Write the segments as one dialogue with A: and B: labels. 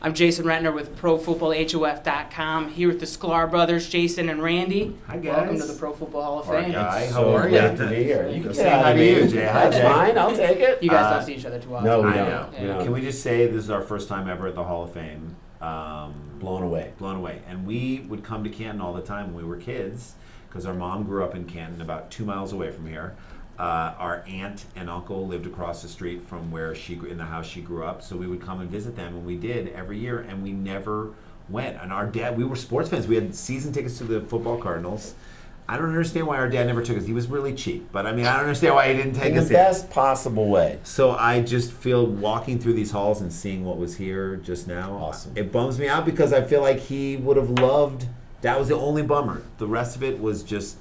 A: I'm Jason Rentner with ProFootballHOF.com, here with the Sklar brothers, Jason and Randy.
B: Hi, guys.
A: Welcome to the Pro Football Hall of
B: All right,
A: Fame.
B: guys.
C: It's
B: How
C: so
B: are
C: great
B: you?
C: to be here. You can
B: Say
C: say
B: hi
C: hi
B: to
C: to
B: you,
C: me.
B: Jay. Hi,
C: That's
B: Jay.
C: fine. I'll take it.
A: You guys don't see each other too often.
C: No, we
B: I
C: don't.
B: know.
C: We don't.
B: Can we just say this is our first time ever at the Hall of Fame?
C: Blown away.
B: Blown away. And we would come to Canton all the time when we were kids because our mom grew up in Canton, about 2 miles away from here. Our aunt and uncle lived across the street from where in the house she grew up, so we would come and visit them, and we did every year, and we never went. And our dad, we were sports fans. We had season tickets to the football Cardinals. I don't understand why our dad never took us. He was really cheap, but I mean, I don't understand why he didn't take
C: In
B: us
C: the best possible way.
B: So I just feel walking through these halls and seeing what was here just now.
C: Awesome.
B: It bums me out because I feel like he would have loved. That was the only bummer. The rest of it was just.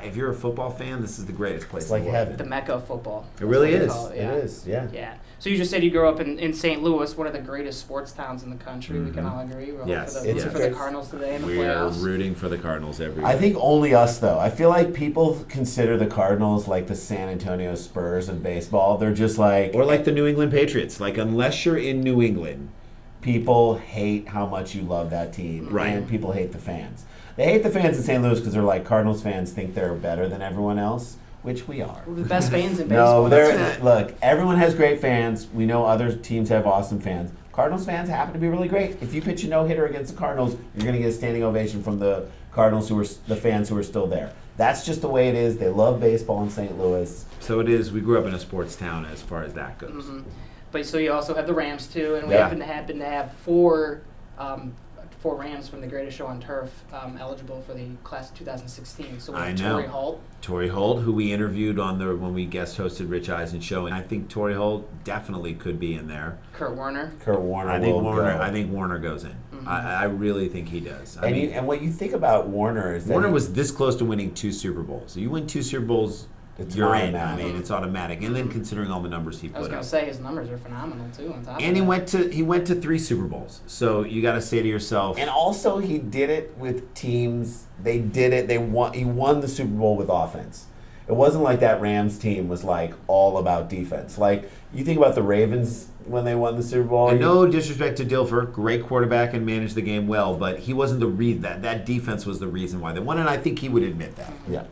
B: If you're a football fan, this is the greatest place.
C: It's like
B: in the world.
C: heaven.
A: The Mecca of football.
B: It really
A: That's
B: is.
A: what we call
C: It is, yeah.
A: Yeah. So you just said you grew up in St. Louis, one of the greatest sports towns in the country. We can all agree. We're
B: Yes.
A: for
C: It's
A: the,
C: a
A: for the
C: great-
A: Cardinals today in the
B: We are
A: playoffs.
B: rooting for the Cardinals every
C: I
B: year.
C: think only us, though. I feel like people consider the Cardinals like the San Antonio Spurs of baseball. They're just like,
B: Or like the New England Patriots. Like, unless you're in New England.
C: people hate how much you love that team.
B: Right.
C: And people hate the fans. They hate the fans in St. Louis because they're like, Cardinals fans think they're better than everyone else, which we are.
A: We're the best fans in baseball.
C: No, they're look. Everyone has great fans. We know other teams have awesome fans. Cardinals fans happen to be really great. If you pitch a no-hitter against the Cardinals, you're going to get a standing ovation from the Cardinals, the fans who are still there. That's just the way it is. They love baseball in St. Louis.
B: So it is. We grew up in a sports town as far as that goes.
A: Mm-hmm. But so you also have the Rams too, and we
C: Yeah.
A: happen to have four Rams from the Greatest Show on Turf eligible for the class of 2016. So we
B: I
A: have
B: know.
A: Torrey Holt.
B: Torrey Holt, who we interviewed when we guest hosted Rich Eisen's show, and I think Torrey Holt definitely could be in there.
A: Kurt Warner.
C: Kurt Warner
B: I think
C: will
B: Warner.
C: go.
B: I think Warner goes in.
A: Mm-hmm.
B: I really think he does. I mean,
C: And what you think about Warner is that
B: Warner was this close to winning 2 Super Bowls. So you win 2 Super Bowls,
C: It's
B: you're in.
C: automatic.
B: I mean, it's automatic. And then considering all the numbers he
A: I was
B: put
A: going
B: up,
A: to say his numbers are phenomenal too. On top
B: and
A: of
B: he went to 3 Super Bowls. So you got to say to yourself,
C: And also, he did it with teams. They did it. They won. He won the Super Bowl with offense. It wasn't like that Rams team was like all about defense. Like you think about the Ravens when they won the Super Bowl.
B: and no disrespect to Dilfer, great quarterback and managed the game well, but he wasn't the reason that defense was the reason why they won, and I think he would admit that.
C: Yeah.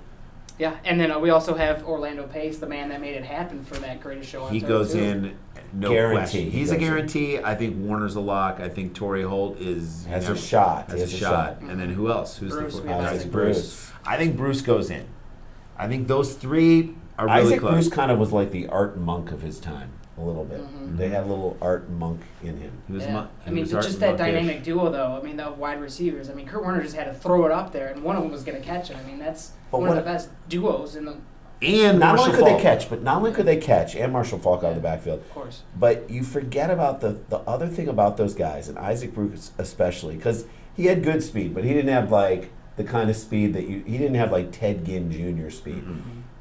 A: Yeah, and then we also have Orlando Pace, the man that made it happen for that Greatest Show on
B: He
A: Turf
B: goes
A: too.
B: in, no
C: Guarantee
B: question.
C: he
B: He's a
C: goes in.
B: guarantee. I think Warner's a lock. I think Torrey Holt is
C: Has a shot.
B: Has
C: He
B: a
C: has a
B: shot.
C: shot.
B: And then who else? Who's
A: Bruce,
B: the
A: we have
C: Isaac
B: Bruce.
C: Bruce.
B: I think Bruce goes in. I think those 3 are really
C: Isaac
B: close.
C: Bruce kind of was like the Art Monk of his time, a little bit.
A: Mhm.
C: They had a little Art Monk in him.
B: He was
A: Yeah.
B: mon-
A: I
B: he
A: mean,
B: was
A: just that
B: monkish.
A: dynamic duo, though. I mean, the wide receivers. I mean, Kurt Warner just had to throw it up there, and one of them was going to catch it. I mean, that's
C: But
A: one of
C: what-
A: the best duos in the.
B: And
C: Not
B: Marshall
C: only could
B: Faulk.
C: they catch, and Marshall Faulk out of the backfield.
A: Of course.
C: But you forget about the other thing about those guys, and Isaac Bruce especially, because he had good speed, but he didn't have like the kind of speed that he didn't have like Ted Ginn Jr. speed.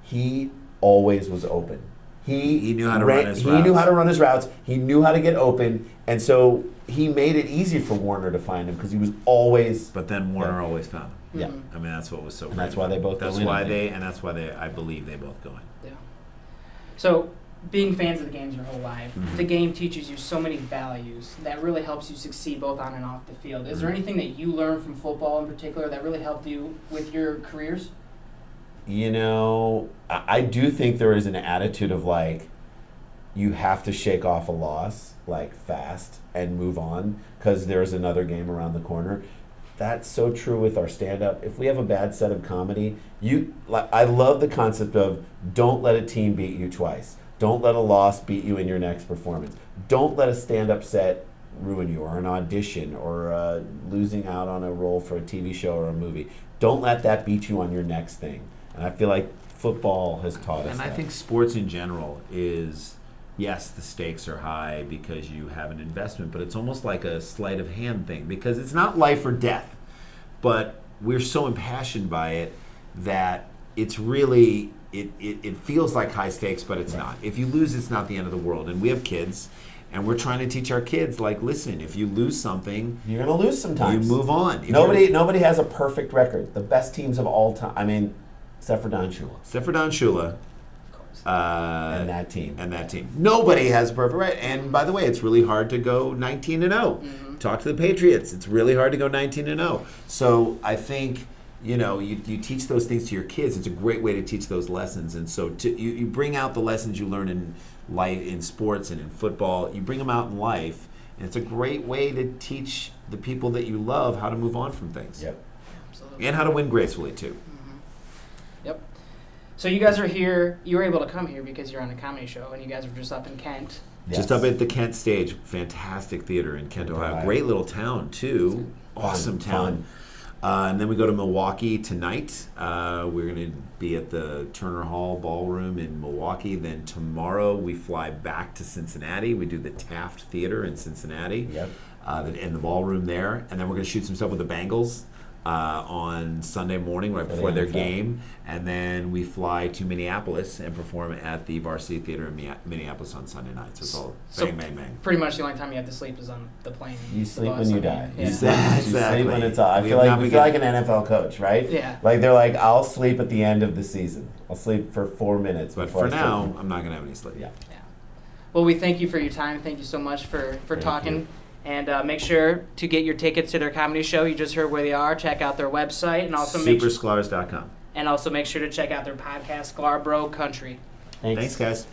C: He always was open.
B: He knew how to run his
C: He
B: routes.
C: knew how to run his routes. He knew how to get open, and so he made it easy for Warner to find him because he was always.
B: But then Warner
C: Yeah.
B: always found him.
C: Yeah.
A: Mhm.
B: I mean, that's what was so
C: And
B: great
C: that's why
B: about
C: they
B: it.
C: both go
B: That's
C: in,
B: why
C: I
B: they,
C: think.
B: and that's why they, I believe they both go in.
A: Yeah. So, being fans of the games your whole life,
B: Mhm.
A: the game teaches you so many values that really helps you succeed both on and off the field. Is there
B: Mhm.
A: anything that you learned from football in particular that really helped you with your careers?
C: You know, I do think there is an attitude of like, you have to shake off a loss like fast and move on because there's another game around the corner. That's so true with our stand-up. If we have a bad set of comedy, I love the concept of don't let a team beat you twice. Don't let a loss beat you in your next performance. Don't let a stand-up set ruin you, or an audition, or losing out on a role for a TV show or a movie. Don't let that beat you on your next thing. And I feel like football has taught us
B: And
C: that.
B: I think sports in general is, yes, the stakes are high because you have an investment, but it's almost like a sleight of hand thing because it's not life or death. But we're so impassioned by it that it's really, it feels like high stakes, but it's not. If you lose, it's not the end of the world. And we have kids, and we're trying to teach our kids, like, listen, if you lose something,
C: You're going to lose sometimes.
B: you move on. If
C: Nobody has a perfect record. The best teams of all time, I mean, except for Don Shula
B: except for Don Shula,
A: Of course.
C: and that team.
B: And that team. Nobody has a perfect right. And by the way, it's really hard to go 19-0.
A: Mhm.
B: talk to the Patriots. It's really hard to go 19-0. So I think, you teach those things to your kids. It's a great way to teach those lessons. And so you bring out the lessons you learn in life, in sports and in football. You bring them out in life. And it's a great way to teach the people that you love how to move on from things.
C: Yep.
A: Absolutely.
B: And how to win gracefully, too.
A: Yep. So you guys are here. You were able to come here because you're on a comedy show, and you guys were just up in Kent.
C: Yes.
B: Just up at the Kent Stage. Fantastic theater in Kent, Ohio. Great little town, too. Awesome town. And then we go to Milwaukee tonight. We're going to be at the Turner Hall Ballroom in Milwaukee. Then tomorrow we fly back to Cincinnati. We do the Taft Theater in Cincinnati.
C: Yep.
B: In the ballroom there. And then we're going to shoot some stuff with the Bengals on Sunday morning right before their game. And then we fly to Minneapolis and perform at the Varsity Theater in Minneapolis on Sunday night. So it's all bang, bang, bang.
A: Pretty much the only time you have to sleep is on the plane.
C: You sleep when you die.
A: Yeah.
B: Exactly.
C: You sleep when it's all. I feel like an NFL coach, right?
A: Yeah.
C: Like they're like, I'll sleep at the end of the season. I'll sleep for 4 minutes.
B: But
C: before
B: for
C: I
B: now,
C: sleep.
B: I'm not going to have any sleep.
C: Yeah.
A: Well, we thank you for your time. Thank you so much for talking.
C: you.
A: And make sure to get your tickets to their comedy show. You just heard where they are. Check out their website. And also
B: Supersklars.com.
A: make sure to check out their podcast, Sklar Bro Country.
C: Thanks.
B: Thanks, guys.